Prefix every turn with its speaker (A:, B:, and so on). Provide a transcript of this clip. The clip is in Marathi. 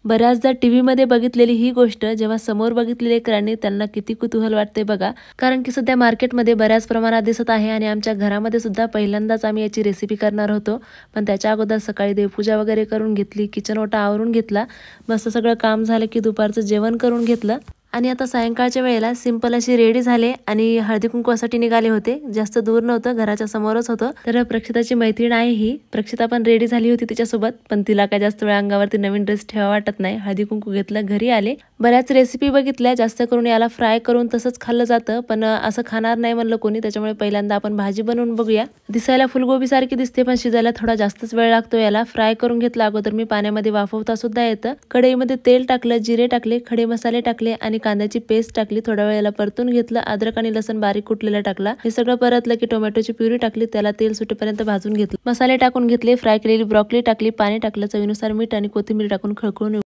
A: बऱ्याचदा टीव्हीमध्ये बघितलेली ही गोष्ट जेव्हा समोर बघितलेली लेकरांनी त्यांना किती कुतूहल वाटते बघा. कारण की सध्या मार्केटमध्ये बऱ्याच प्रमाणात दिसत आहे आणि आमच्या घरामध्ये सुद्धा पहिल्यांदाच आम्ही याची रेसिपी करणार होतो. पण त्याच्या अगोदर सकाळी देवपूजा वगैरे करून घेतली, किचन ओटा आवरून घेतला, मस्त सगळं काम झालं की दुपारचं जेवण करून घेतलं आणि आता सायंकाळच्या वेळेला सिंपल अशी रेडी झाले आणि हळदी कुंकवासाठी निघाले होते. जास्त दूर नव्हतं, घराच्या समोरच होतं. तर प्रक्षिताची मैत्रीण आहे ही. प्रक्षिता पण रेडी झाली होती तिच्यासोबत, पण तिला काय जास्त वेळ अंगावरती नवीन ड्रेस ठेवा वाटत नाही. हळदी कुंकू घेतलं, घरी आले. बऱ्याच रेसिपी बघितल्या, जास्त करून याला फ्राय करून तसंच खाल्लं जातं, पण असं खाणार नाही म्हणलं कोणी, त्याच्यामुळे पहिल्यांदा आपण भाजी बनवून बघूया. दिसायला फुलगोबी सारखी दिसते, पण शिजायला थोडा जास्तच वेळ लागतो याला. फ्राय करून घेतलं अगोदर मी, पाण्यामध्ये वाफवता सुद्धा येतं. कढईमध्ये तेल टाकलं, जिरे टाकले, खडे मसाले टाकले आणि कांद्याची पेस्ट टाकली. थोड्या वेळेला परतून घेतलं. अद्रक आणि लसण बारीक कुटलेला टाकला. हे सगळं परतलं की टोमॅटोची प्युरी टाकली, त्याला तेल सुटेपर्यंत भाजून घेतलं. मसाले टाकून घेतले, फ्राय केलेली ब्रॉकली टाकली, पाणी टाकलं, चवीनुसार मीठ आणि कोथिंबीर टाकून खळखळून